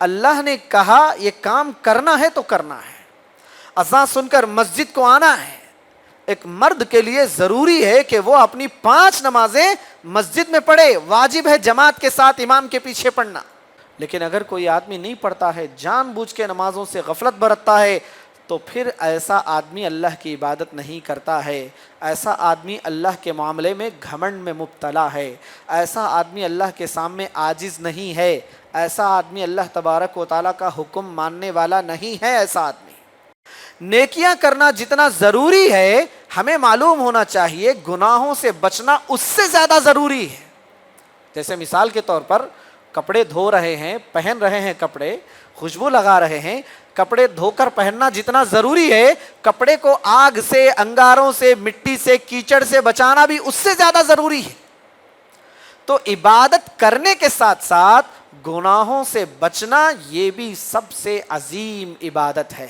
اللہ نے کہا یہ کام کرنا ہے تو کرنا ہے، اذان سن کر مسجد کو آنا ہے۔ ایک مرد کے لیے ضروری ہے کہ وہ اپنی 5 نمازیں مسجد میں پڑھے، واجب ہے جماعت کے ساتھ امام کے پیچھے پڑھنا۔ لیکن اگر کوئی آدمی نہیں پڑھتا ہے، جان بوجھ کے نمازوں سے غفلت برتتا ہے، تو پھر ایسا آدمی اللہ کی عبادت نہیں کرتا ہے، ایسا آدمی اللہ کے معاملے میں گھمنڈ میں مبتلا ہے، ایسا آدمی اللہ کے سامنے عاجز نہیں ہے، ایسا آدمی اللہ تبارک و تعالیٰ کا حکم ماننے والا نہیں ہے۔ ایسا آدمی نیکیاں کرنا جتنا ضروری ہے، ہمیں معلوم ہونا چاہیے گناہوں سے بچنا اس سے زیادہ ضروری ہے۔ جیسے مثال کے طور پر کپڑے دھو رہے ہیں، پہن رہے ہیں کپڑے، خوشبو لگا رہے ہیں، کپڑے دھو کر پہننا جتنا ضروری ہے، کپڑے کو آگ سے، انگاروں سے، مٹی سے، کیچڑ سے بچانا بھی اس سے زیادہ ضروری ہے۔ تو عبادت کرنے کے ساتھ ساتھ گناہوں سے بچنا یہ بھی سب سے عظیم عبادت ہے۔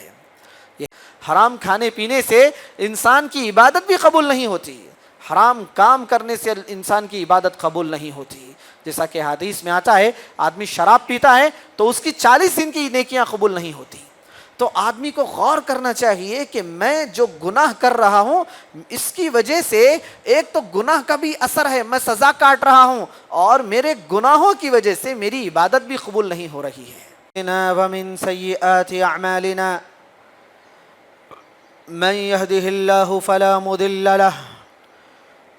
حرام کھانے پینے سے انسان کی عبادت بھی قبول نہیں ہوتی، حرام کام کرنے سے انسان کی عبادت قبول نہیں ہوتی۔ جیسا کہ حدیث میں آتا ہے، آدمی شراب پیتا ہے تو اس کی 40 دن کی نیکیاں قبول نہیں ہوتی۔ تو آدمی کو غور کرنا چاہیے کہ میں جو گناہ کر رہا ہوں، اس کی وجہ سے ایک تو گناہ کا بھی اثر ہے، میں سزا کاٹ رہا ہوں، اور میرے گناہوں کی وجہ سے میری عبادت بھی قبول نہیں ہو رہی ہے۔ وَمِن سَيِّئَاتِ أَعْمَالِنَا من يهده الله فلا مضل له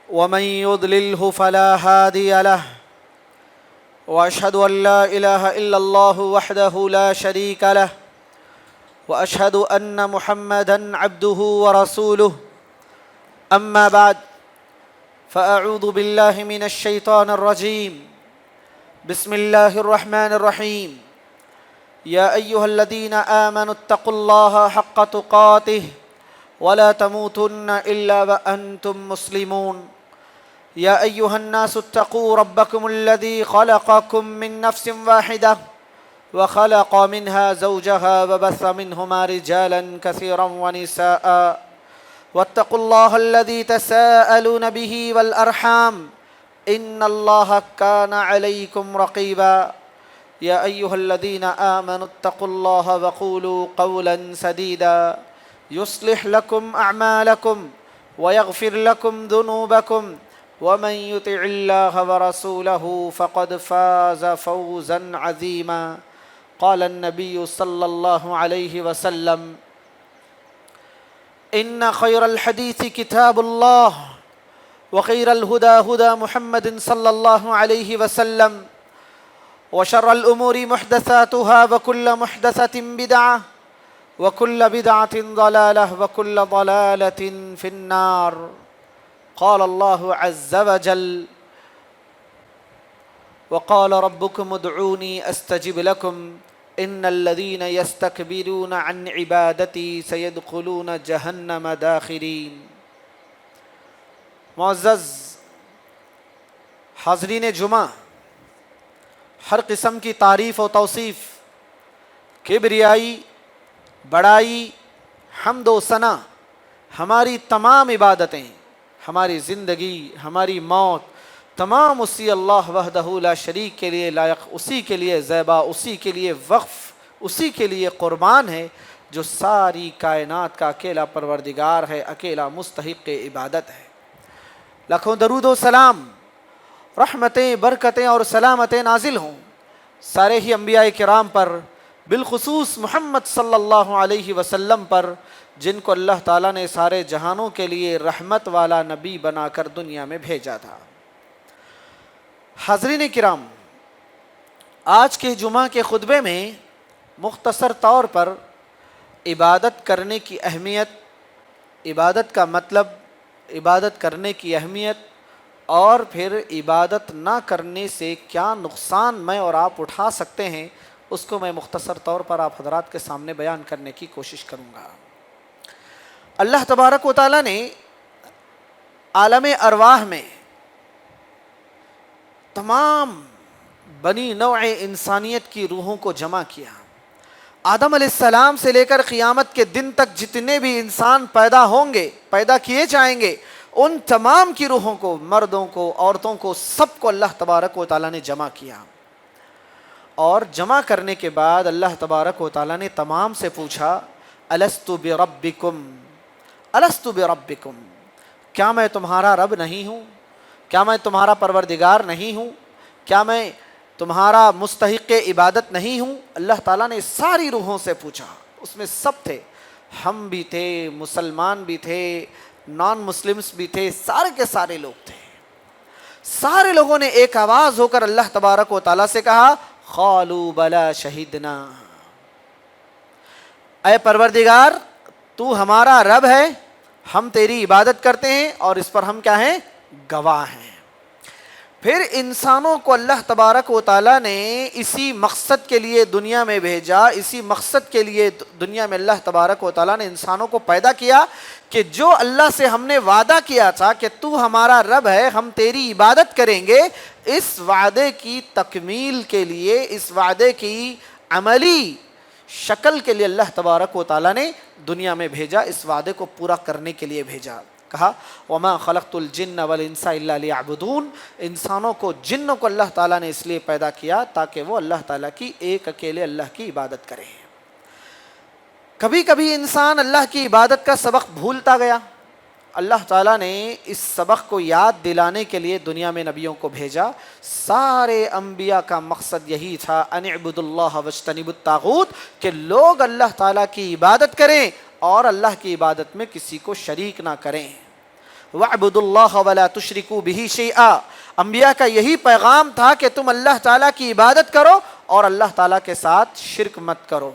ومن يضلله فلا هادي له وأشهد أن لا إله إلا الله وحده لا شريك له وأشهد أن محمدًا عبده ورسوله أما بعد فأعوذ بالله من الشيطان الرجيم بسم الله الرحمن الرحيم يا أيها الذين آمنوا اتقوا الله حق تقاته ولا تموتن إلا وأنتم مسلمون يا أيها الناس اتقوا ربكم الذي خلقكم من نفس واحدة وخلق منها زوجها وبث منهما رجالا كثيرا ونساء واتقوا الله الذي تساءلون به والأرحام إن الله كان عليكم رقيبا يا أيها الذين آمنوا اتقوا الله وقولوا قولا سديدا يصلح لكم أعمالكم ويغفر لكم ذنوبكم ومن يطع الله ورسوله فقد فاز فوزا عظيما قال النبي صلى الله عليه وسلم إن خير الحديث كتاب الله وخير الهدى هدى محمد صلى الله عليه وسلم وشر الأمور محدثاتها وكل محدثة بدعة وكل بدعة ضلالة وكل ضلالة في النار قال الله عز وجل وقال ربكم ادعوني أستجب لكم إن الذين يستكبرون عن عبادتي سيدخلون جهنم داخرين۔ معزز حاضرین جمعہ، ہر قسم کی تعریف و توصیف، کبریائی، بڑائی، حمد و ثنا، ہماری تمام عبادتیں، ہماری زندگی، ہماری موت، تمام اسی اللہ وحدہ لا شریک کے لیے لائق، اسی کے لیے زیبا، اسی کے لیے وقف، اسی کے لیے قربان ہے جو ساری کائنات کا اکیلا پروردگار ہے، اکیلا مستحق عبادت ہے۔ لاکھوں درود و سلام، رحمتیں، برکتیں اور سلامتیں نازل ہوں سارے ہی انبیاء کرام پر، بالخصوص محمد صلی اللہ علیہ وسلم پر، جن کو اللہ تعالیٰ نے سارے جہانوں کے لیے رحمت والا نبی بنا کر دنیا میں بھیجا تھا۔ حاضرین کرام، آج کے جمعہ کے خطبے میں مختصر طور پر عبادت کرنے کی اہمیت، عبادت کا مطلب، عبادت کرنے کی اہمیت، اور پھر عبادت نہ کرنے سے کیا نقصان میں اور آپ اٹھا سکتے ہیں، اس کو میں مختصر طور پر آپ حضرات کے سامنے بیان کرنے کی کوشش کروں گا۔ اللہ تبارک و تعالیٰ نے عالم ارواح میں تمام بنی نوع انسانیت کی روحوں کو جمع کیا۔ آدم علیہ السلام سے لے کر قیامت کے دن تک جتنے بھی انسان پیدا ہوں گے، پیدا کیے جائیں گے، ان تمام کی روحوں کو، مردوں کو، عورتوں کو، سب کو اللہ تبارک و تعالیٰ نے جمع کیا، اور جمع کرنے کے بعد اللہ تبارک و تعالیٰ نے تمام سے پوچھا الستُ بربکم الستُ بربکم، کیا میں تمہارا رب نہیں ہوں؟ کیا میں تمہارا پروردگار نہیں ہوں؟ کیا میں تمہارا مستحق عبادت نہیں ہوں؟ اللہ تعالیٰ نے ساری روحوں سے پوچھا، اس میں سب تھے، ہم بھی تھے، مسلمان بھی تھے، نان مسلمس بھی تھے، سارے کے سارے لوگ تھے۔ سارے لوگوں نے ایک آواز ہو کر اللہ تبارک و تعالیٰ سے کہا قالوا بلا شہدنا، اے پروردگار تو ہمارا رب ہے، ہم تیری عبادت کرتے ہیں اور اس پر ہم کیا ہیں؟ گواہ ہیں۔ پھر انسانوں کو اللہ تبارک و تعالیٰ نے اسی مقصد کے لیے دنیا میں بھیجا، اسی مقصد کے لیے دنیا میں اللہ تبارک و تعالیٰ نے انسانوں کو پیدا کیا کہ جو اللہ سے ہم نے وعدہ کیا تھا کہ تو ہمارا رب ہے، ہم تیری عبادت کریں گے، اس وعدے کی تکمیل کے لیے، اس وعدے کی عملی شکل کے لیے اللہ تبارک و تعالیٰ نے دنیا میں بھیجا، اس وعدے کو پورا کرنے کے لیے بھیجا۔ کہا وما خلقت الجن والانس الا لیعبدون، انسانوں کو، جنوں کو اللہ تعالیٰ نے اس لیے پیدا کیا تاکہ وہ اللہ تعالیٰ کی ایک اکیلے اللہ کی عبادت کریں۔ کبھی کبھی انسان اللہ کی عبادت کا سبق بھولتا گیا، اللہ تعالیٰ نے اس سبق کو یاد دلانے کے لیے دنیا میں نبیوں کو بھیجا۔ سارے انبیاء کا مقصد یہی تھا ان اعبدوا اللہ واجتنبوا الطاغوت، کہ لوگ اللہ تعالیٰ کی عبادت کریں اور اللہ کی عبادت میں کسی کو شریک نہ کریں۔ وَاعْبُدُوا اللَّهَ وَلَا تُشْرِكُوا بِهِ شَيْئًا، انبیاء کا یہی پیغام تھا کہ تم اللہ تعالیٰ کی عبادت کرو اور اللہ تعالیٰ کے ساتھ شرک مت کرو۔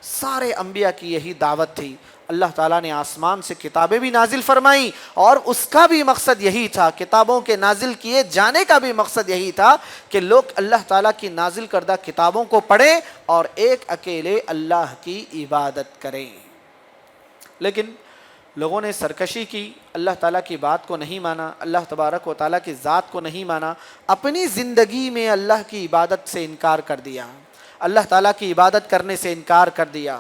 سارے انبیاء کی یہی دعوت تھی۔ اللہ تعالیٰ نے آسمان سے کتابیں بھی نازل فرمائیں اور اس کا بھی مقصد یہی تھا، کتابوں کے نازل کیے جانے کا بھی مقصد یہی تھا کہ لوگ اللہ تعالیٰ کی نازل کردہ کتابوں کو پڑھیں اور ایک اکیلے اللہ کی عبادت کریں۔ لیکن لوگوں نے سرکشی کی، اللہ تعالیٰ کی بات کو نہیں مانا، اللہ تبارک و تعالیٰ کی ذات کو نہیں مانا، اپنی زندگی میں اللہ کی عبادت سے انکار کر دیا، اللہ تعالیٰ کی عبادت کرنے سے انکار کر دیا،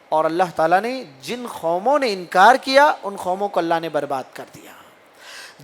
اور اللہ تعالیٰ نے جن قوموں نے انکار کیا ان قوموں کو اللہ نے برباد کر دیا۔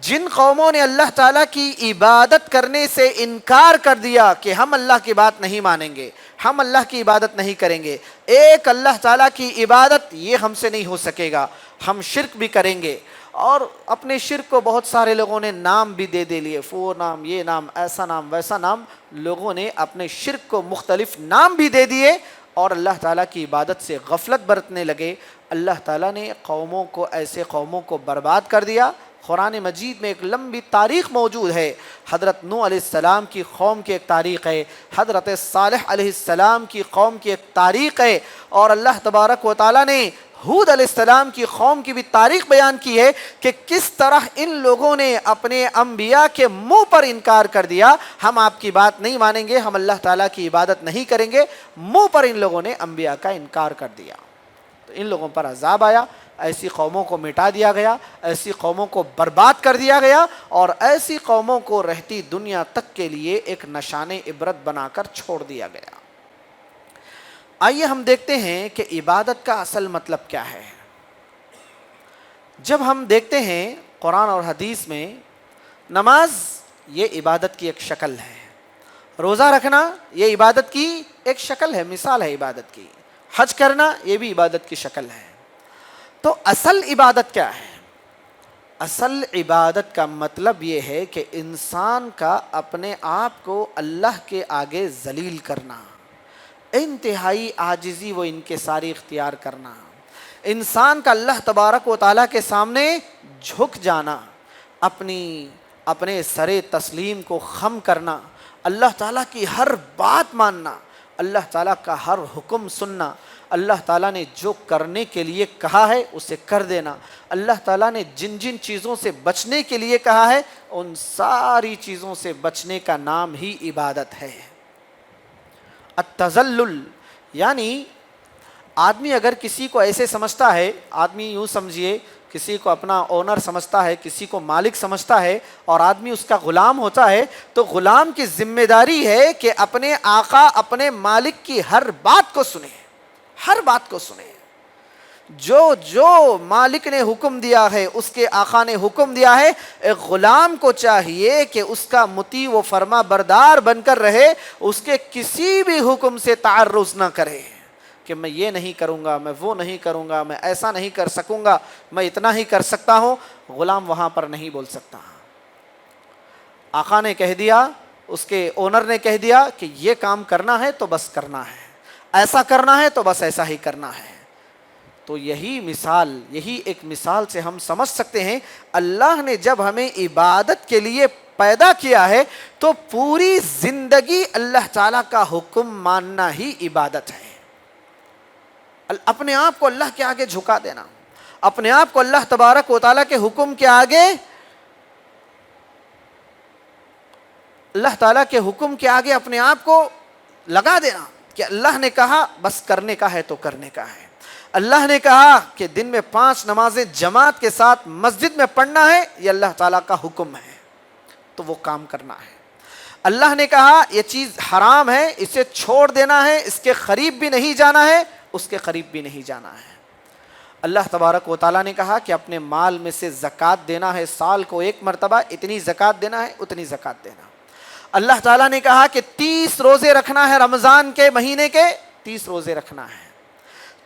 جن قوموں نے اللہ تعالیٰ کی عبادت کرنے سے انکار کر دیا کہ ہم اللہ کی بات نہیں مانیں گے، ہم اللہ کی عبادت نہیں کریں گے، ایک اللہ تعالیٰ کی عبادت یہ ہم سے نہیں ہو سکے گا، ہم شرک بھی کریں گے، اور اپنے شرک کو بہت سارے لوگوں نے نام بھی دے لیے، وہ نام، یہ نام، ایسا نام، ویسا نام، لوگوں نے اپنے شرک کو مختلف نام بھی دے دیے اور اللہ تعالیٰ کی عبادت سے غفلت برتنے لگے۔ اللہ تعالیٰ نے قوموں کو، ایسے قوموں کو برباد کر دیا۔ قرآن مجید میں ایک لمبی تاریخ موجود ہے، حضرت نوح علیہ السلام کی قوم کی ایک تاریخ ہے، حضرت صالح علیہ السلام کی قوم کی ایک تاریخ ہے، اور اللہ تبارک و تعالیٰ نے ہود علیہ السلام کی قوم کی بھی تاریخ بیان کی ہے کہ کس طرح ان لوگوں نے اپنے انبیاء کے منہ پر انکار کر دیا، ہم آپ کی بات نہیں مانیں گے، ہم اللہ تعالیٰ کی عبادت نہیں کریں گے، منہ پر ان لوگوں نے انبیاء کا انکار کر دیا، تو ان لوگوں پر عذاب آیا، ایسی قوموں کو مٹا دیا گیا، ایسی قوموں کو برباد کر دیا گیا، اور ایسی قوموں کو رہتی دنیا تک کے لیے ایک نشان عبرت بنا کر چھوڑ دیا گیا۔ آئیے ہم دیکھتے ہیں کہ عبادت کا اصل مطلب کیا ہے۔ جب ہم دیکھتے ہیں قرآن اور حدیث میں، نماز یہ عبادت کی ایک شکل ہے، روزہ رکھنا یہ عبادت کی ایک شکل ہے، مثال ہے عبادت کی، حج کرنا یہ بھی عبادت کی شکل ہے۔ تو اصل عبادت کیا ہے؟ اصل عبادت کا مطلب یہ ہے کہ انسان کا اپنے آپ کو اللہ کے آگے ذلیل کرنا، انتہائی عاجزی و انکساری اختیار کرنا، انسان کا اللہ تبارک و تعالیٰ کے سامنے جھک جانا، اپنے سر تسلیم کو خم کرنا، اللہ تعالیٰ کی ہر بات ماننا، اللہ تعالیٰ کا ہر حکم سننا، اللہ تعالیٰ نے جو کرنے کے لیے کہا ہے اسے کر دینا، اللہ تعالیٰ نے جن جن چیزوں سے بچنے کے لیے کہا ہے ان ساری چیزوں سے بچنے کا نام ہی عبادت ہے۔ التذلل، یعنی آدمی اگر کسی کو ایسے سمجھتا ہے، آدمی یوں سمجھیے کسی کو اپنا اونر سمجھتا ہے، کسی کو مالک سمجھتا ہے، اور آدمی اس کا غلام ہوتا ہے، تو غلام کی ذمہ داری ہے کہ اپنے آقا، اپنے مالک کی ہر بات کو سنے، ہر بات کو سنے۔ جو جو مالک نے حکم دیا ہے، اس کے آقا نے حکم دیا ہے، ایک غلام کو چاہیے کہ اس کا مطیع و فرما بردار بن کر رہے، اس کے کسی بھی حکم سے تعرض نہ کرے کہ میں یہ نہیں کروں گا، میں وہ نہیں کروں گا، میں ایسا نہیں کر سکوں گا، میں اتنا ہی کر سکتا ہوں۔ غلام وہاں پر نہیں بول سکتا۔ آقا نے کہہ دیا، اس کے اونر نے کہہ دیا کہ یہ کام کرنا ہے تو بس کرنا ہے، ایسا کرنا ہے تو بس ایسا ہی کرنا ہے۔ تو یہی ایک مثال سے ہم سمجھ سکتے ہیں، اللہ نے جب ہمیں عبادت کے لیے پیدا کیا ہے تو پوری زندگی اللہ تعالیٰ کا حکم ماننا ہی عبادت ہے۔ اپنے آپ کو اللہ کے آگے جھکا دینا، اپنے آپ کو اللہ تبارک و تعالیٰ کے حکم کے آگے، اللہ تعالیٰ کے حکم کے آگے اپنے آپ کو لگا دینا کہ اللہ نے کہا بس کرنے کا ہے تو کرنے کا ہے۔ اللہ نے کہا کہ دن میں 5 نمازیں جماعت کے ساتھ مسجد میں پڑھنا ہے، یہ اللہ تعالیٰ کا حکم ہے تو وہ کام کرنا ہے۔ اللہ نے کہا یہ چیز حرام ہے، اسے چھوڑ دینا ہے، اس کے قریب بھی نہیں جانا ہے، اس کے قریب بھی نہیں جانا ہے۔ اللہ تبارک و تعالیٰ نے کہا کہ اپنے مال میں سے زکوٰۃ دینا ہے، سال کو 1 مرتبہ اتنی زکوٰۃ دینا ہے، اتنی زکوٰۃ دینا۔ اللہ تعالیٰ نے کہا کہ 30 روزے رکھنا ہے، رمضان کے مہینے کے 30 روزے رکھنا ہے۔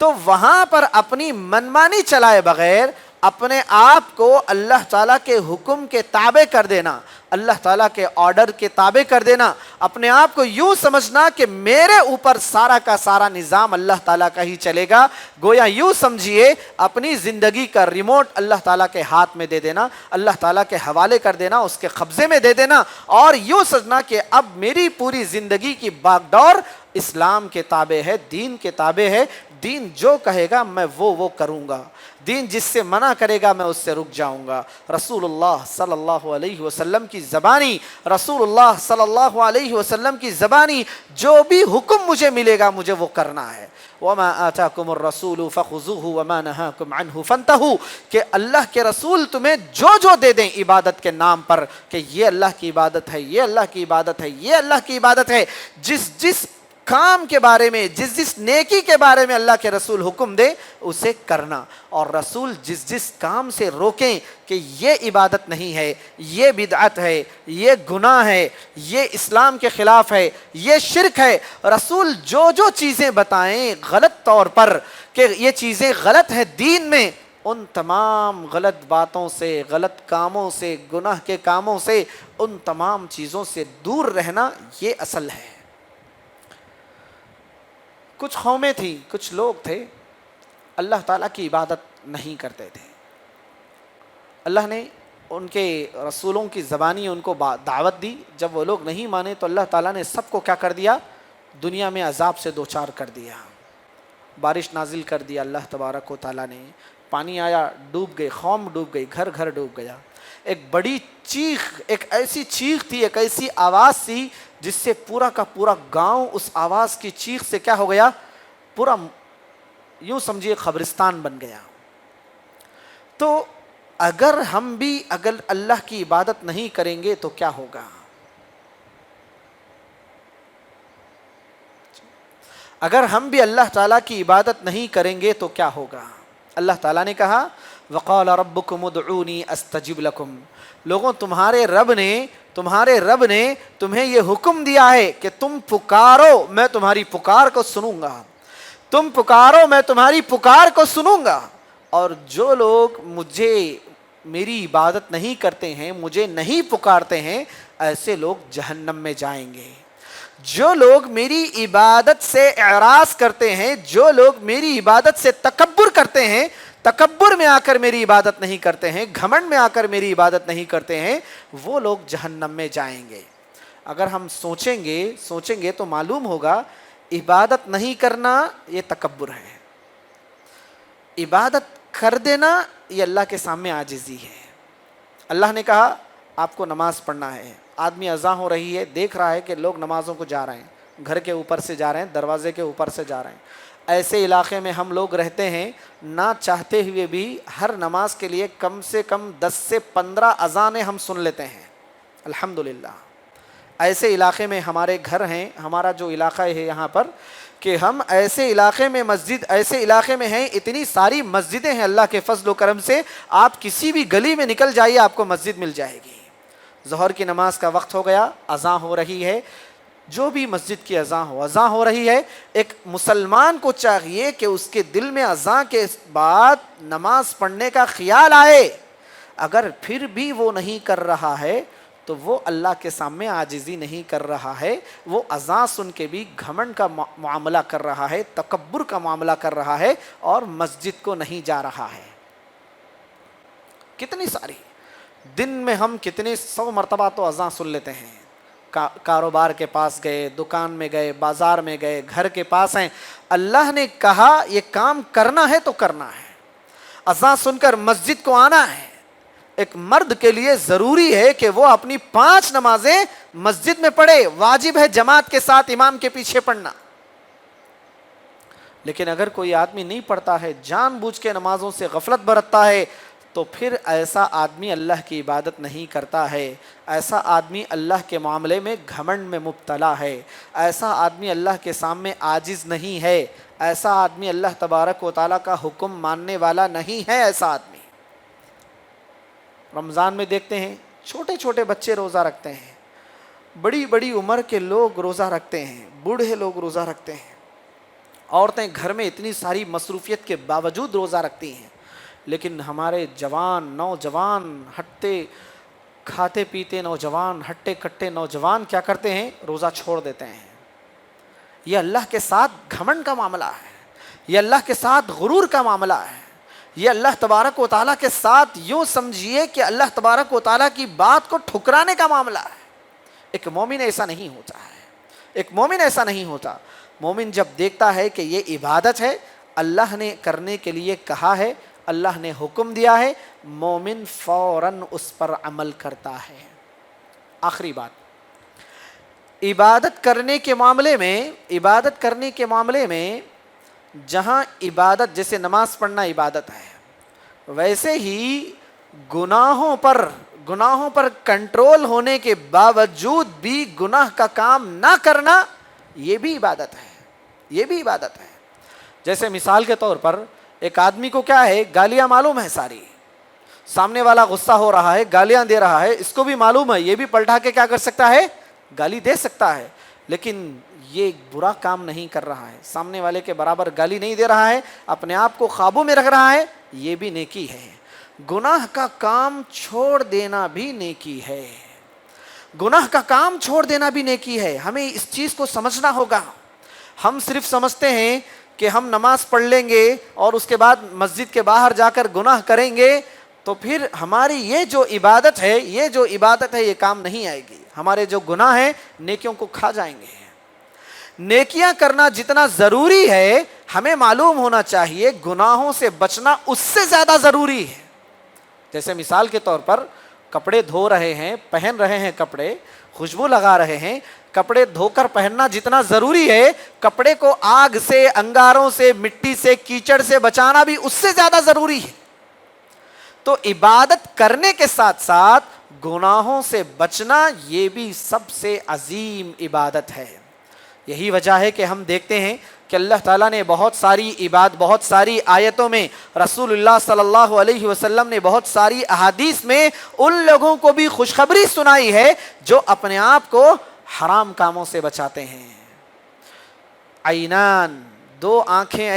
تو وہاں پر اپنی منمانی چلائے بغیر اپنے آپ کو اللہ تعالیٰ کے حکم کے تابع کر دینا، اللہ تعالیٰ کے آرڈر کے تابع کر دینا، اپنے آپ کو یوں سمجھنا کہ میرے اوپر سارا کا سارا نظام اللہ تعالیٰ کا ہی چلے گا، گویا یوں سمجھیے اپنی زندگی کا ریموٹ اللہ تعالیٰ کے ہاتھ میں دے دینا، اللہ تعالیٰ کے حوالے کر دینا، اس کے قبضے میں دے دینا، اور یوں سمجھنا کہ اب میری پوری زندگی کی باغ ڈور اسلام کے تابع ہے، دین کے تابع ہے۔ دین جو کہے گا میں وہ کروں گا، دین جس سے منع کرے گا میں اس سے رک جاؤں گا۔ رسول اللہ صلی اللہ علیہ وسلم کی زبانی، رسول اللہ صلی اللہ علیہ وسلم کی زبانی جو بھی حکم مجھے ملے گا مجھے وہ کرنا ہے۔ وما آتاکم الرسول فخذوہ وما نہاکم عنہ فانتہوا، کہ اللہ کے رسول تمہیں جو دے دیں عبادت کے نام پر کہ یہ اللہ کی عبادت ہے، یہ اللہ کی عبادت ہے، یہ اللہ کی عبادت ہے، جس کام کے بارے میں، جس نیکی کے بارے میں اللہ کے رسول حکم دے اسے کرنا، اور رسول جس کام سے روکیں کہ یہ عبادت نہیں ہے، یہ بدعت ہے، یہ گناہ ہے، یہ اسلام کے خلاف ہے، یہ شرک ہے، رسول جو چیزیں بتائیں غلط طور پر کہ یہ چیزیں غلط ہیں دین میں، ان تمام غلط باتوں سے، غلط کاموں سے، گناہ کے کاموں سے، ان تمام چیزوں سے دور رہنا یہ اصل ہے۔ کچھ قومیں تھیں، کچھ لوگ تھے اللہ تعالیٰ کی عبادت نہیں کرتے تھے۔ اللہ نے ان کے رسولوں کی زبانی ان کو دعوت دی، جب وہ لوگ نہیں مانے تو اللہ تعالیٰ نے سب کو کیا کر دیا؟ دنیا میں عذاب سے دوچار کر دیا، بارش نازل کر دیا اللہ تبارک و تعالیٰ نے، پانی آیا ڈوب گئے، قوم ڈوب گئی، گھر گھر ڈوب گیا۔ ایک بڑی چیخ، ایک ایسی چیخ تھی، ایک ایسی آواز تھی جس سے پورا کا پورا گاؤں اس آواز کی چیخ سے کیا ہو گیا؟ پورا یوں سمجھیے قبرستان بن گیا۔ تو اگر ہم بھی اگر اللہ کی عبادت نہیں کریں گے تو کیا ہوگا؟ اگر ہم بھی اللہ تعالیٰ کی عبادت نہیں کریں گے تو کیا ہوگا؟ اللہ تعالیٰ نے کہا وَقَالَ رَبُّكُمُ ادْعُونِي أَسْتَجِبْ لَكُمْ، لوگوں تمہارے رب نے تمہیں یہ حکم دیا ہے کہ تم پکارو میں تمہاری پکار کو سنوں گا، تم پکارو میں تمہاری پکار کو سنوں گا، اور جو لوگ مجھے میری عبادت نہیں کرتے ہیں، مجھے نہیں پکارتے ہیں، ایسے لوگ جہنم میں جائیں گے۔ جو لوگ میری عبادت سے اعراض کرتے ہیں، جو لوگ میری عبادت سے تکبر کرتے ہیں، تکبر میں آ کر میری عبادت نہیں کرتے ہیں، گھمنڈ میں آ کر میری عبادت نہیں کرتے ہیں، وہ لوگ جہنم میں جائیں گے۔ اگر ہم سوچیں گے تو معلوم ہوگا عبادت نہیں کرنا یہ تکبر ہے، عبادت کر دینا یہ اللہ کے سامنے عاجزی ہے۔ اللہ نے کہا آپ کو نماز پڑھنا ہے، آدمی اذان ہو رہی ہے، دیکھ رہا ہے کہ لوگ نمازوں کو جا رہے ہیں، گھر کے اوپر سے جا رہے ہیں، دروازے کے اوپر سے جا رہے ہیں، ایسے علاقے میں ہم لوگ رہتے ہیں، نہ چاہتے ہوئے بھی ہر نماز کے لیے کم سے کم 10 سے 15 اذانیں ہم سن لیتے ہیں، الحمدللہ۔ ایسے علاقے میں ہمارے گھر ہیں، ہمارا جو علاقہ ہے یہاں پر، کہ ہم ایسے علاقے میں ایسے علاقے میں ہیں، اتنی ساری مسجدیں ہیں اللہ کے فضل و کرم سے، آپ کسی بھی گلی میں نکل جائیے آپ کو مسجد مل جائے گی۔ ظہر کی نماز کا وقت ہو گیا، اذان ہو رہی ہے، جو بھی مسجد کی اذان ہو رہی ہے، ایک مسلمان کو چاہیے کہ اس کے دل میں اذان کے بعد نماز پڑھنے کا خیال آئے۔ اگر پھر بھی وہ نہیں کر رہا ہے تو وہ اللہ کے سامنے عاجزی نہیں کر رہا ہے، وہ اذان سن کے بھی گھمنڈ کا معاملہ کر رہا ہے، تکبر کا معاملہ کر رہا ہے اور مسجد کو نہیں جا رہا ہے۔ کتنی ساری دن میں ہم کتنے 100 مرتبہ تو اذان سن لیتے ہیں، کاروبار کے پاس گئے، دکان میں گئے، بازار میں گئے، گھر کے پاس ہیں، اللہ نے کہا یہ کام کرنا ہے تو کرنا ہے، اذان سن کر مسجد کو آنا ہے۔ ایک مرد کے لیے ضروری ہے کہ وہ اپنی 5 نمازیں مسجد میں پڑھے، واجب ہے جماعت کے ساتھ امام کے پیچھے پڑھنا۔ لیکن اگر کوئی آدمی نہیں پڑھتا ہے، جان بوجھ کے نمازوں سے غفلت برتتا ہے، تو پھر ایسا آدمی اللہ کی عبادت نہیں کرتا ہے، ایسا آدمی اللہ کے معاملے میں گھمنڈ میں مبتلا ہے، ایسا آدمی اللہ کے سامنے عاجز نہیں ہے، ایسا آدمی اللہ تبارک و تعالیٰ کا حکم ماننے والا نہیں ہے۔ ایسا آدمی رمضان میں دیکھتے ہیں چھوٹے چھوٹے بچے روزہ رکھتے ہیں، بڑی بڑی عمر کے لوگ روزہ رکھتے ہیں، بوڑھے لوگ روزہ رکھتے ہیں، عورتیں گھر میں اتنی ساری مصروفیت کے باوجود روزہ رکھتی ہیں، لیکن ہمارے نوجوان ہٹتے کھاتے پیتے نوجوان، ہٹے کٹے نوجوان کیا کرتے ہیں؟ روزہ چھوڑ دیتے ہیں۔ یہ اللہ کے ساتھ گھمنڈ کا معاملہ ہے، یہ اللہ کے ساتھ غرور کا معاملہ ہے، یہ اللہ تبارک و تعالیٰ کے ساتھ یوں سمجھیے کہ اللہ تبارک و تعالیٰ کی بات کو ٹھکرانے کا معاملہ ہے۔ ایک مومن ایسا نہیں ہوتا ہے، ایک مومن ایسا نہیں ہوتا۔ مومن جب دیکھتا ہے کہ یہ عبادت ہے، اللہ نے کرنے کے لیے کہا ہے، اللہ نے حکم دیا ہے، مومن فوراً اس پر عمل کرتا ہے۔ آخری بات، عبادت کرنے کے معاملے میں جہاں عبادت جیسے نماز پڑھنا عبادت ہے، ویسے ہی گناہوں پر کنٹرول ہونے کے باوجود بھی گناہ کا کام نہ کرنا، یہ بھی عبادت ہے۔ جیسے مثال کے طور پر ایک آدمی کو کیا ہے؟ گالیاں معلوم ہے ساری، سامنے والا غصہ ہو رہا ہے، گالیاں دے رہا ہے، اس کو بھی معلوم ہے یہ بھی پلٹا کے کیا کر سکتا ہے؟ گالی دے سکتا ہے، لیکن یہ برا کام نہیں کر رہا ہے، سامنے والے کے برابر گالی نہیں دے رہا ہے، اپنے آپ کو قابو میں رکھ رہا ہے، یہ بھی نیکی ہے۔ گناہ کا کام چھوڑ دینا بھی نیکی ہے، گناہ کا کام چھوڑ دینا بھی نیکی ہے۔ ہمیں اس چیز کو سمجھنا ہوگا۔ ہم صرف سمجھتے ہیں کہ ہم نماز پڑھ لیں گے اور اس کے بعد مسجد کے باہر جا کر گناہ کریں گے تو پھر ہماری یہ جو عبادت ہے یہ کام نہیں آئے گی، ہمارے جو گناہ ہیں نیکیوں کو کھا جائیں گے۔ نیکیاں کرنا جتنا ضروری ہے، ہمیں معلوم ہونا چاہیے گناہوں سے بچنا اس سے زیادہ ضروری ہے۔ جیسے مثال کے طور پر کپڑے دھو رہے ہیں، پہن رہے ہیں کپڑے، خوشبو لگا رہے ہیں، کپڑے دھو کر پہننا جتنا ضروری ہے، کپڑے کو آگ سے، انگاروں سے، مٹی سے، کیچڑ سے بچانا بھی اس سے زیادہ ضروری ہے۔ تو عبادت کرنے کے ساتھ ساتھ گناہوں سے بچنا یہ بھی سب سے عظیم عبادت ہے۔ یہی وجہ ہے کہ ہم دیکھتے ہیں کہ اللہ تعالیٰ نے بہت ساری آیتوں میں، رسول اللہ صلی اللہ علیہ وسلم نے بہت ساری احادیث میں ان لوگوں کو بھی خوشخبری سنائی ہے جو اپنے آپ کو حرام کاموں سے بچاتے ہیں۔ عینان، دو آنکھیں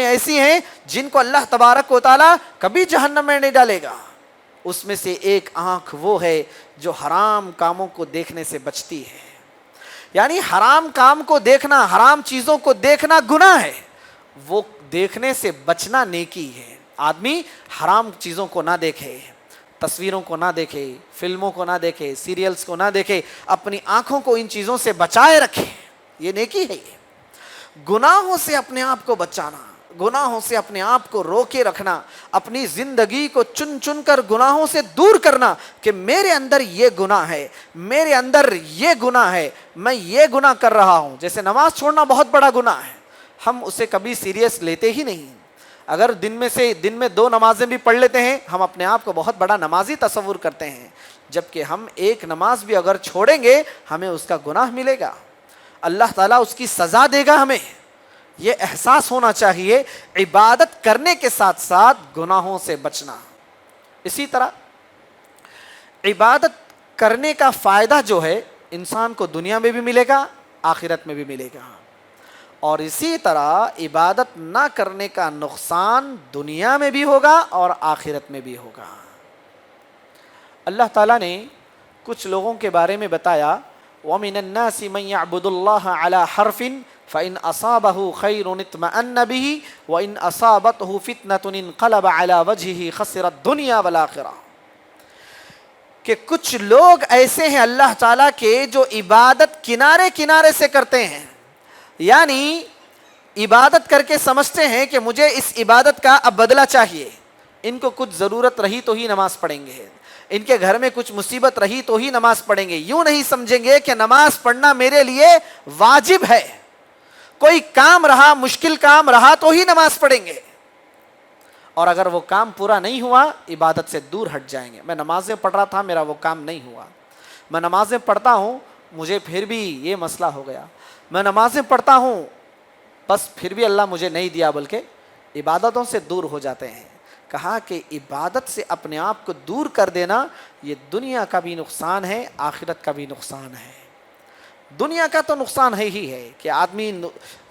ایسی ہیں جن کو اللہ تبارک و تعالیٰ کبھی جہنم میں نہیں ڈالے گا۔ اس میں سے ایک آنکھ وہ ہے جو حرام کاموں کو دیکھنے سے بچتی ہے۔ یعنی حرام کام کو دیکھنا، حرام چیزوں کو دیکھنا گناہ ہے، وہ دیکھنے سے بچنا نیکی ہے۔ آدمی حرام چیزوں کو نہ دیکھے، تصویروں کو نہ دیکھے، فلموں کو نہ دیکھے، سیریلز کو نہ دیکھے، اپنی آنکھوں کو ان چیزوں سے بچائے رکھے، یہ نیکی ہے۔ گناہوں سے اپنے آپ کو بچانا، گناہوں سے اپنے آپ کو روکے رکھنا، اپنی زندگی کو چن چن کر گناہوں سے دور کرنا کہ میرے اندر یہ گناہ ہے، میرے اندر یہ گناہ ہے، میں یہ گناہ کر رہا ہوں۔ جیسے نماز چھوڑنا بہت بڑا گناہ ہے، ہم اسے کبھی سیریس لیتے ہی نہیں۔ اگر دن میں 2 نمازیں بھی پڑھ لیتے ہیں، ہم اپنے آپ کو بہت بڑا نمازی تصور کرتے ہیں، جبکہ ہم ایک نماز بھی اگر چھوڑیں گے ہمیں اس کا گناہ ملے گا، اللہ تعالیٰ اس کی سزا دے گا ہمیں۔ یہ احساس ہونا چاہیے، عبادت کرنے کے ساتھ ساتھ گناہوں سے بچنا۔ اسی طرح عبادت کرنے کا فائدہ جو ہے انسان کو دنیا میں بھی ملے گا، آخرت میں بھی ملے گا، اور اسی طرح عبادت نہ کرنے کا نقصان دنیا میں بھی ہوگا اور آخرت میں بھی ہوگا۔ اللہ تعالیٰ نے کچھ لوگوں کے بارے میں بتایا، وَمِنَ النَّاسِ مَن يَعْبُدُ اللَّهَ عَلَى حَرْفٍ فَإِنْ أَصَابَهُ خَيْرٌ اطْمَأَنَّ بِهِ وَإِنْ أَصَابَتْهُ فِتْنَةٌ انقلب عَلَى وَجْهِهِ خَسِرَ الدُّنْيَا وَالْآخِرَةَ، کہ کچھ لوگ ایسے ہیں اللہ تعالیٰ کے جو عبادت کنارے کنارے سے کرتے ہیں، یعنی عبادت کر کے سمجھتے ہیں کہ مجھے اس عبادت کا اب بدلہ چاہیے، ان کو کچھ ضرورت رہی تو ہی نماز پڑھیں گے، ان کے گھر میں کچھ مصیبت رہی تو ہی نماز پڑھیں گے، یوں نہیں سمجھیں گے کہ نماز پڑھنا میرے لیے واجب ہے، کوئی کام رہا، مشکل کام رہا تو ہی نماز پڑھیں گے، اور اگر وہ کام پورا نہیں ہوا عبادت سے دور ہٹ جائیں گے۔ میں نمازیں پڑھ رہا تھا، میرا وہ کام نہیں ہوا، میں نمازیں پڑھتا ہوں مجھے پھر بھی یہ مسئلہ ہو گیا، میں نمازیں پڑھتا ہوں بس پھر بھی اللہ مجھے نہیں دیا، بلکہ عبادتوں سے دور ہو جاتے ہیں۔ کہا کہ عبادت سے اپنے آپ کو دور کر دینا یہ دنیا کا بھی نقصان ہے، آخرت کا بھی نقصان ہے۔ دنیا کا تو نقصان ہے ہی ہے کہ آدمی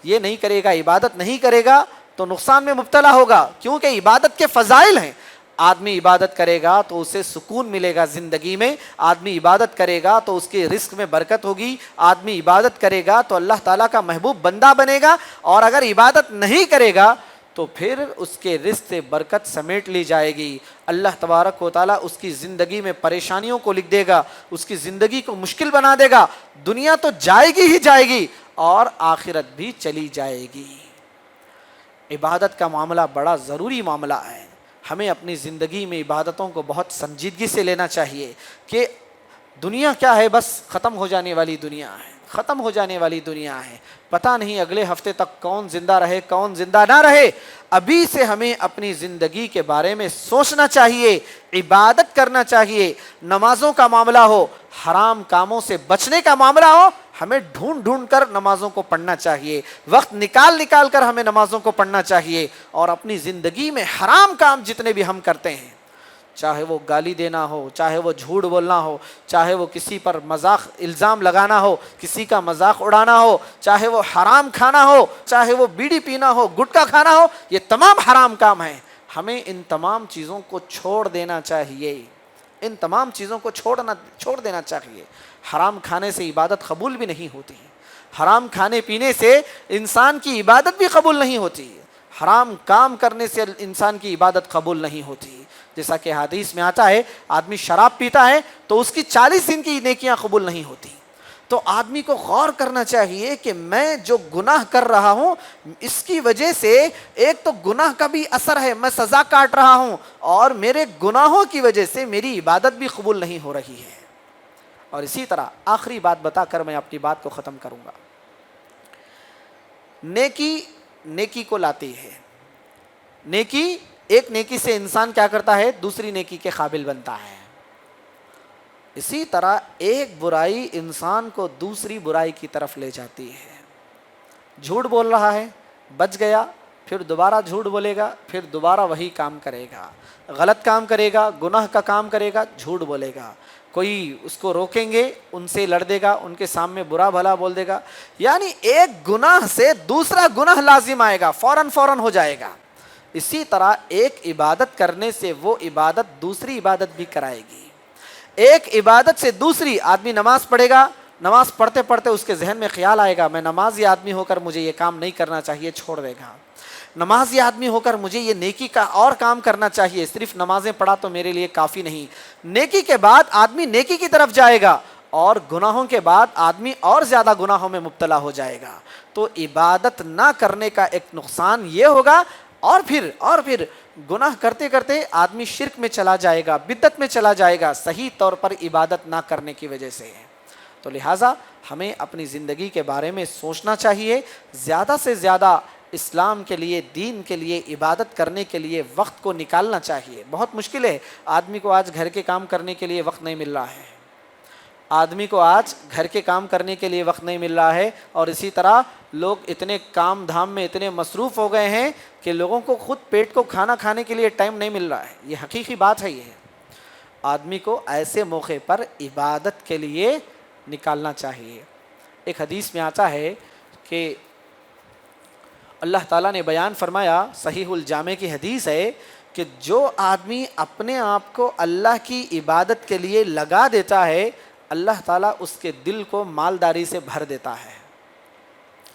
یہ نہیں کرے گا، عبادت نہیں کرے گا تو نقصان میں مبتلا ہوگا، کیونکہ عبادت کے فضائل ہیں۔ آدمی عبادت کرے گا تو اسے سکون ملے گا زندگی میں، آدمی عبادت کرے گا تو اس کے رزق میں برکت ہوگی، آدمی عبادت کرے گا تو اللہ تعالیٰ کا محبوب بندہ بنے گا، اور اگر عبادت نہیں کرے گا تو پھر اس کے رزق سے برکت سمیٹ لی جائے گی، اللہ تبارک و تعالیٰ اس کی زندگی میں پریشانیوں کو لکھ دے گا، اس کی زندگی کو مشکل بنا دے گا، دنیا تو جائے گی ہی جائے گی اور آخرت بھی چلی جائے گی۔ عبادت کا معاملہ بڑا ضروری معاملہ ہے، ہمیں اپنی زندگی میں عبادتوں کو بہت سنجیدگی سے لینا چاہیے کہ دنیا کیا ہے، بس ختم ہو جانے والی دنیا ہے، ختم ہو جانے والی دنیا ہے، پتہ نہیں اگلے ہفتے تک کون زندہ رہے کون زندہ نہ رہے۔ ابھی سے ہمیں اپنی زندگی کے بارے میں سوچنا چاہیے، عبادت کرنا چاہیے، نمازوں کا معاملہ ہو، حرام کاموں سے بچنے کا معاملہ ہو، ہمیں ڈھونڈ ڈھونڈ کر نمازوں کو پڑھنا چاہیے، وقت نکال نکال کر ہمیں نمازوں کو پڑھنا چاہیے، اور اپنی زندگی میں حرام کام جتنے بھی ہم کرتے ہیں، چاہے وہ گالی دینا ہو، چاہے وہ جھوٹ بولنا ہو، چاہے وہ کسی پر مذاق الزام لگانا ہو، کسی کا مذاق اڑانا ہو، چاہے وہ حرام کھانا ہو، چاہے وہ بیڑی پینا ہو، گٹکا کھانا ہو، یہ تمام حرام کام ہیں۔ ہمیں ان تمام چیزوں کو چھوڑ دینا چاہیے، ان تمام چیزوں کو چھوڑ دینا چاہیے۔ حرام کھانے سے عبادت قبول بھی نہیں ہوتی، حرام کھانے پینے سے انسان کی عبادت بھی قبول نہیں ہوتی، حرام کام کرنے سے انسان کی عبادت قبول نہیں ہوتی۔ جیسا کہ حدیث میں آتا ہے، آدمی شراب پیتا ہے تو اس کی 40 دن کی نیکیاں قبول نہیں ہوتی۔ تو آدمی کو غور کرنا چاہیے کہ میں جو گناہ کر رہا ہوں اس کی وجہ سے ایک تو گناہ کا بھی اثر ہے، میں سزا کاٹ رہا ہوں، اور میرے گناہوں کی وجہ سے میری عبادت بھی قبول نہیں ہو رہی ہے۔ اور اسی طرح آخری بات بتا کر میں اپنی بات کو ختم کروں گا، نیکی کو لاتی ہے، ایک نیکی سے انسان کیا کرتا ہے، دوسری نیکی کے قابل بنتا ہے۔ اسی طرح ایک برائی انسان کو دوسری برائی کی طرف لے جاتی ہے۔ جھوٹ بول رہا ہے، بچ گیا، پھر دوبارہ جھوٹ بولے گا، پھر دوبارہ وہی کام کرے گا، غلط کام کرے گا، گناہ کا کام کرے گا، جھوٹ بولے گا، کوئی اس کو روکیں گے ان سے لڑ دے گا، ان کے سامنے برا بھلا بول دے گا، یعنی ایک گناہ سے دوسرا گناہ لازم آئے گا، فوراً ہو جائے گا۔ اسی طرح ایک عبادت کرنے سے وہ عبادت دوسری عبادت بھی کرائے گی، ایک عبادت سے دوسری۔ آدمی نماز پڑھے گا، نماز پڑھتے پڑھتے اس کے ذہن میں خیال آئے گا میں نمازی آدمی ہو کر مجھے یہ کام نہیں کرنا چاہیے، چھوڑ دے گا۔ نمازی آدمی ہو کر مجھے یہ نیکی کا اور کام کرنا چاہیے، صرف نمازیں پڑھا تو میرے لیے کافی نہیں۔ نیکی کے بعد آدمی نیکی کی طرف جائے گا، اور گناہوں کے بعد آدمی اور زیادہ گناہوں میں مبتلا ہو جائے گا۔ تو عبادت نہ کرنے کا ایک نقصان یہ ہوگا، اور پھر گناہ کرتے کرتے آدمی شرک میں چلا جائے گا، بدعت میں چلا جائے گا، صحیح طور پر عبادت نہ کرنے کی وجہ سے۔ تو لہٰذا ہمیں اپنی زندگی کے بارے میں سوچنا چاہیے، زیادہ سے زیادہ اسلام کے لیے، دین کے لیے، عبادت کرنے کے لیے وقت کو نکالنا چاہیے۔ بہت مشکل ہے، آدمی کو آج گھر کے کام کرنے کے لیے وقت نہیں مل رہا ہے، آدمی کو آج گھر کے کام کرنے کے لیے وقت نہیں مل رہا ہے، اور اسی طرح لوگ اتنے کام دھام میں اتنے مصروف ہو گئے ہیں کہ لوگوں کو خود پیٹ کو کھانا کھانے کے لیے ٹائم نہیں مل رہا ہے۔ یہ حقیقی بات ہے۔ یہ آدمی کو ایسے موقع پر عبادت کے لیے نکالنا چاہیے۔ ایک حدیث میں آتا ہے کہ اللہ تعالیٰ نے بیان فرمایا، صحیح الجامع کی حدیث ہے، کہ جو آدمی اپنے آپ کو اللہ کی عبادت کے لیے لگا دیتا ہے، اللہ تعالیٰ اس کے دل کو مالداری سے بھر دیتا ہے۔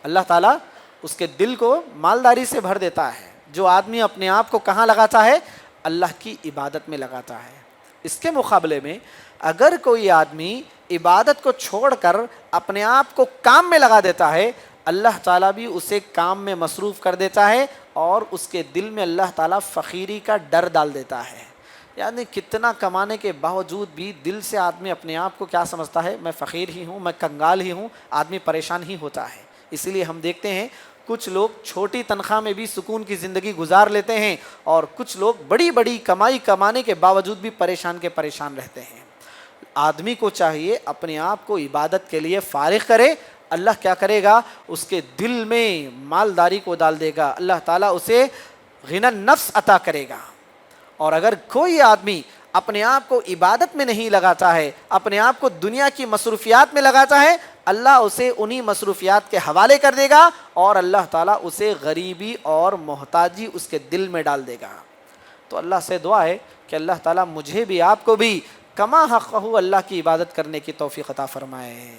اللہ تعالیٰ اس کے دل کو مالداری سے بھر دیتا ہے۔ جو آدمی اپنے آپ کو کہاں لگاتا ہے؟ اللہ کی عبادت میں لگاتا ہے۔ اس کے مقابلے میں اگر کوئی آدمی عبادت کو چھوڑ کر اپنے آپ کو کام میں لگا دیتا ہے، اللہ تعالیٰ بھی اسے کام میں مصروف کر دیتا ہے، اور اس کے دل میں اللہ تعالیٰ فقیری کا ڈر ڈال دیتا ہے۔ یعنی کتنا کمانے کے باوجود بھی دل سے آدمی اپنے آپ کو کیا سمجھتا ہے؟ میں فقیر ہی ہوں، میں کنگال ہی ہوں، آدمی پریشان ہی ہوتا ہے۔ اسی لیے ہم دیکھتے ہیں کچھ لوگ چھوٹی تنخواہ میں بھی سکون کی زندگی گزار لیتے ہیں، اور کچھ لوگ بڑی بڑی کمائی کمانے کے باوجود بھی پریشان کے پریشان رہتے ہیں۔ آدمی کو چاہیے اپنے آپ کو عبادت کے لیے فارغ کرے، اللہ کیا کرے گا؟ اس کے دل میں مالداری کو ڈال دے گا، اللہ تعالیٰ اسے غنی النفس عطا کرے گا۔ اور اگر کوئی آدمی اپنے آپ کو عبادت میں نہیں لگاتا ہے، اپنے آپ کو دنیا کی مصروفیات میں لگاتا ہے، اللہ اسے انہی مصروفیات کے حوالے کر دے گا، اور اللہ تعالیٰ اسے غریبی اور محتاجی اس کے دل میں ڈال دے گا۔ تو اللہ سے دعا ہے کہ اللہ تعالیٰ مجھے بھی آپ کو بھی کما حقہ اللہ کی عبادت کرنے کی توفیق عطا فرمائے۔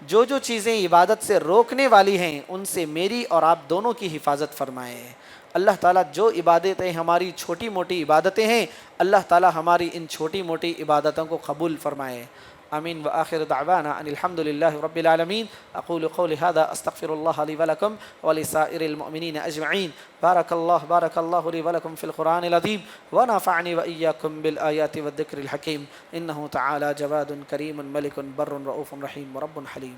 جو جو چیزیں عبادت سے روکنے والی ہیں ان سے میری اور آپ دونوں کی حفاظت فرمائے۔ اللہ تعالیٰ جو عبادتیں ہماری چھوٹی موٹی عبادتیں ہیں، اللہ تعالیٰ ہماری ان چھوٹی موٹی عبادتوں کو قبول فرمائے۔ آمین وآخر دعوانا ان الحمد للہ رب العالمین۔ اقول قولی هذا استغفر الله لي ولكم ولسائر المؤمنين اجمعین۔ بارک اللہ لی ولکم فی القرآن العظیم، ونفعنی وإیاکم بالآیات والذکر الحکیم۔ انہ تعالی جواد کریم ملک بر رؤوف رحیم رب حلیم۔